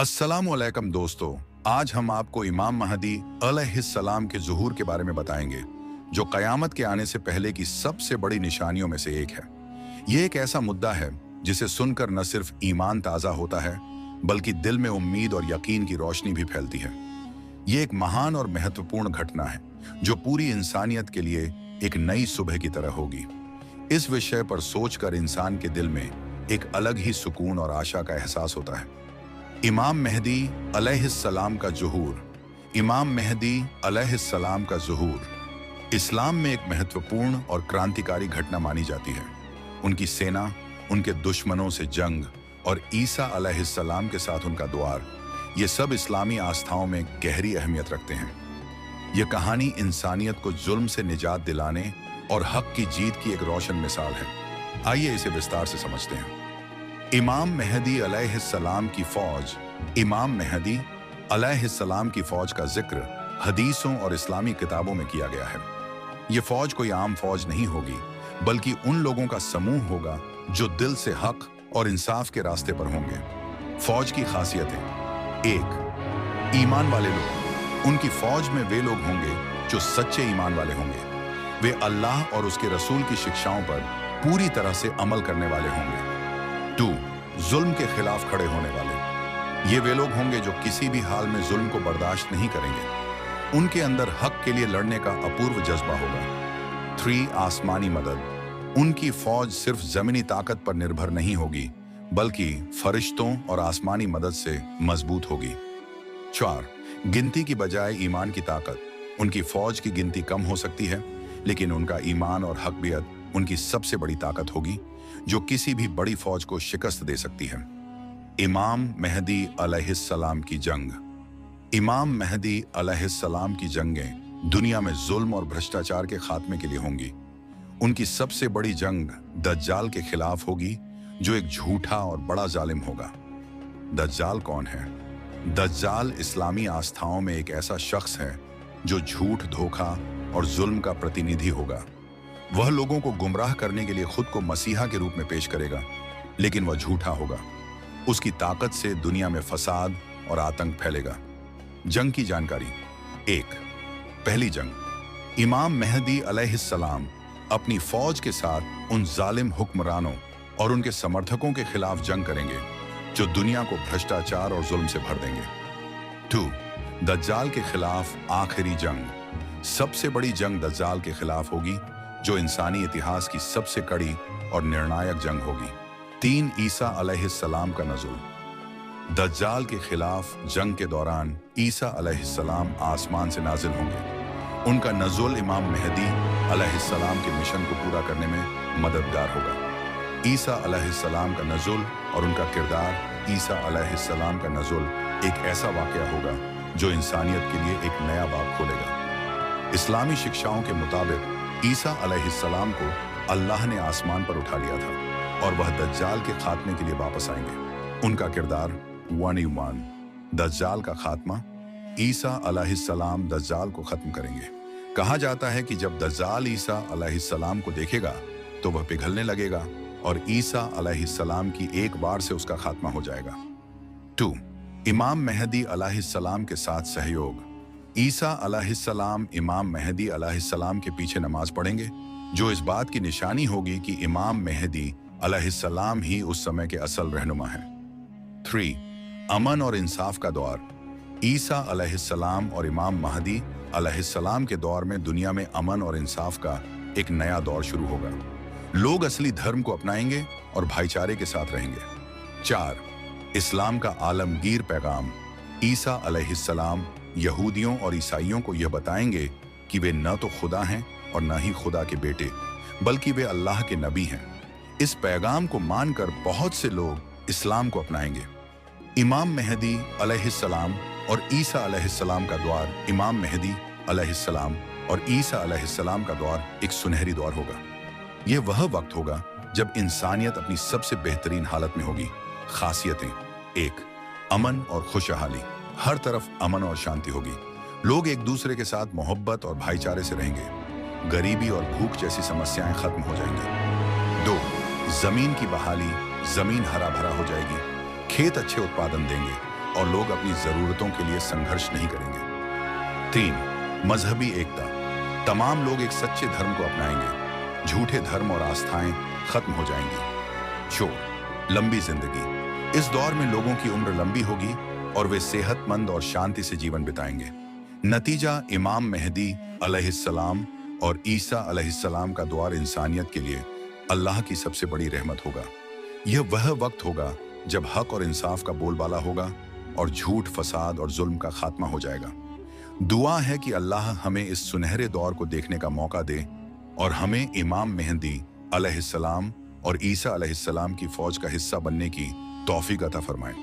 अस्सलामुअलैकुम दोस्तों, आज हम आपको इमाम महदी अलैहिस्सलाम के ज़ुहूर के बारे में बताएंगे, जो क़यामत के आने से पहले की सबसे बड़ी निशानियों में से एक है। ये एक ऐसा मुद्दा है जिसे सुनकर न सिर्फ ईमान ताज़ा होता है, बल्कि दिल में उम्मीद और यकीन की रोशनी भी फैलती है। ये एक महान और महत्वपूर्ण घटना है, जो पूरी इंसानियत के लिए एक नई सुबह की तरह होगी। इस विषय पर सोचकर इंसान के दिल में एक अलग ही सुकून और आशा का एहसास होता है। इमाम मेहदी अलैहिस्सलाम का ज़ुहूर। इमाम मेहदी अलैहिस्सलाम का ज़ुहूर इस्लाम में एक महत्वपूर्ण और क्रांतिकारी घटना मानी जाती है। उनकी सेना, उनके दुश्मनों से जंग और ईसा अलैहिस्सलाम के साथ उनका द्वार, ये सब इस्लामी आस्थाओं में गहरी अहमियत रखते हैं। ये कहानी इंसानियत को जुल्म से निजात दिलाने और हक की जीत की एक रोशन मिसाल है। आइए इसे विस्तार से समझते हैं। इमाम मेहदी अलैहिस्सलाम की फौज। इमाम मेहदी अलैहिस्सलाम की फौज का जिक्र हदीसों और इस्लामी किताबों में किया गया है। ये फौज कोई आम फौज नहीं होगी, बल्कि उन लोगों का समूह होगा जो दिल से हक और इंसाफ के रास्ते पर होंगे। फौज की खासियतें। 1. ईमान वाले लोग। उनकी फौज में वे लोग होंगे जो सच्चे ईमान वाले होंगे। वे अल्लाह और उसके रसूल की शिक्षाओं पर पूरी तरह से अमल करने वाले होंगे। 2. जुल्म के खिलाफ खड़े होने वाले। ये वे लोग होंगे जो किसी भी हाल में जुल्म को बर्दाश्त नहीं करेंगे। उनके अंदर हक के लिए लड़ने का अपूर्व जज्बा होगा। 3. आसमानी मदद। उनकी फौज सिर्फ जमीनी ताकत पर निर्भर नहीं होगी, बल्कि फरिश्तों और आसमानी मदद से मजबूत होगी। 4. गिनती की बजाय ईमान की ताकत। उनकी फौज की गिनती कम हो सकती है, लेकिन उनका ईमान और हकबियत उनकी सबसे बड़ी ताकत होगी, जो किसी भी बड़ी फौज को शिकस्त दे सकती है। इमाम मेहदी अलैहिस्सलाम की जंग। इमाम मेहदी अलैहिस्सलाम की जंगें दुनिया में जुल्म और भ्रष्टाचार के खात्मे के लिए होंगी। उनकी सबसे बड़ी जंग दज्जाल के खिलाफ होगी, जो एक झूठा और बड़ा जालिम होगा। दज्जाल कौन है? दज्जाल इस्लामी आस्थाओं में एक ऐसा शख्स है जो झूठ, धोखा और जुल्म का प्रतिनिधि होगा। वह लोगों को गुमराह करने के लिए खुद को मसीहा के रूप में पेश करेगा, लेकिन वह झूठा होगा। उसकी ताकत से दुनिया में फसाद और आतंक फैलेगा। जंग की जानकारी। 1. पहली जंग। इमाम मेहदी अलैहिस्सलाम अपनी फौज के साथ उन जालिम हुक्मरानों और उनके समर्थकों के खिलाफ जंग करेंगे, जो दुनिया को भ्रष्टाचार और जुल्म से भर देंगे। 2. दज्जाल के खिलाफ आखिरी जंग। सबसे बड़ी जंग दज्जाल के खिलाफ होगी, जो इंसानी इतिहास की सबसे कड़ी और निर्णायक जंग होगी। 3. ईसा अलैहिस्सलाम का नज़ुल। दज्जाल के खिलाफ जंग के दौरान ईसा अलैहिस्सलाम आसमान से नाजिल होंगे। उनका नज़ुल इमाम मेहदी अलैहिस्सलाम के मिशन को पूरा करने में मददगार होगा। ईसा अलैहिस्सलाम का नज़ुल और उनका किरदार। ईसा अलैहिस्सलाम का नज़ुल एक ऐसा वाक़या होगा जो इंसानियत के लिए एक नया बाब खोलेगा। इस्लामी शिक्षाओं के मुताबिक ईसा अलैहिस्सलाम को अल्लाह ने आसमान पर उठा लिया था और वह दज्जाल के खात्मे के लिए वापस आएंगे। उनका किरदार 1:1। दज्जाल का खात्मा। ईसा अलैहिस्सलाम दज्जाल को खत्म करेंगे। कहा जाता है कि जब दज्जाल ईसा अलैहिस्सलाम को देखेगा तो वह पिघलने लगेगा और ईसा अलैहिस्सलाम की एक बार से उसका खात्मा हो जाएगा। 2. इमाम मेहदी अलैहिस्सलाम के साथ सहयोग। ईसा अलैहिस्सलाम इमाम मेहदी अलैहिस्सलाम के पीछे नमाज पढ़ेंगे, जो इस बात की निशानी होगी कि इमाम मेहदी अलैहिस्सलाम ही उस समय के असल रहनुमा हैं। 3. अमन और इंसाफ का दौर। ईसा अलैहिस्सलाम और इमाम महदी अलैहिस्सलाम के दौर में दुनिया में अमन और इंसाफ का एक नया दौर शुरू होगा। लोग असली धर्म को अपनाएंगे और भाईचारे के साथ रहेंगे। 4. इस्लाम का आलमगीर पैगाम। ईसा अलैहिस्सलाम यहूदियों और ईसाइयों को यह बताएंगे कि वे न तो खुदा हैं और न ही खुदा के बेटे, बल्कि वे अल्लाह के नबी हैं। इस पैगाम को मानकर बहुत से लोग इस्लाम को अपनाएंगे। इमाम मेहदी अलैहिस्सलाम और ईसा अलैहिस्सलाम का द्वार। इमाम मेहदी अलैहिस्सलाम और ईसा अलैहिस्सलाम का द्वार एक सुनहरी दौर होगा। यह वह वक्त होगा जब इंसानियत अपनी सबसे बेहतरीन हालत में होगी। खासियतें। 1. अमन और खुशहाली। हर तरफ अमन और शांति होगी। लोग एक दूसरे के साथ मोहब्बत और भाईचारे से रहेंगे। गरीबी और भूख जैसी समस्याएं खत्म हो जाएंगी। 2. जमीन की बहाली। जमीन हरा भरा हो जाएगी। खेत अच्छे उत्पादन देंगे। और लोग अपनी जरूरतों के लिए संघर्ष नहीं करेंगे। 3. मजहबी एकता। तमाम लोग एक सच्चे धर्म को अपनाएंगे। झूठे धर्म और आस्थाएं खत्म हो जाएंगी। 4. लंबी जिंदगी। इस दौर में लोगों की उम्र लंबी होगी और वे सेहतमंद और शांति से जीवन बिताएंगे। नतीजा, इमाम मेहदी अलैहिस्सलाम और ईसा अलैहिस्सलाम का द्वार इंसानियत के लिए अल्लाह की सबसे बड़ी रहमत होगा। यह वह वक्त होगा जब हक और इंसाफ का बोलबाला होगा और झूठ, फसाद और जुल्म का खात्मा हो जाएगा। दुआ है कि अल्लाह हमें इस सुनहरे दौर को देखने का मौका दे और हमें इमाम मेहदी अलैहिस्सलाम और ईसा अलैहिस्सलाम की फौज का हिस्सा बनने की तौफीक अता फरमाए।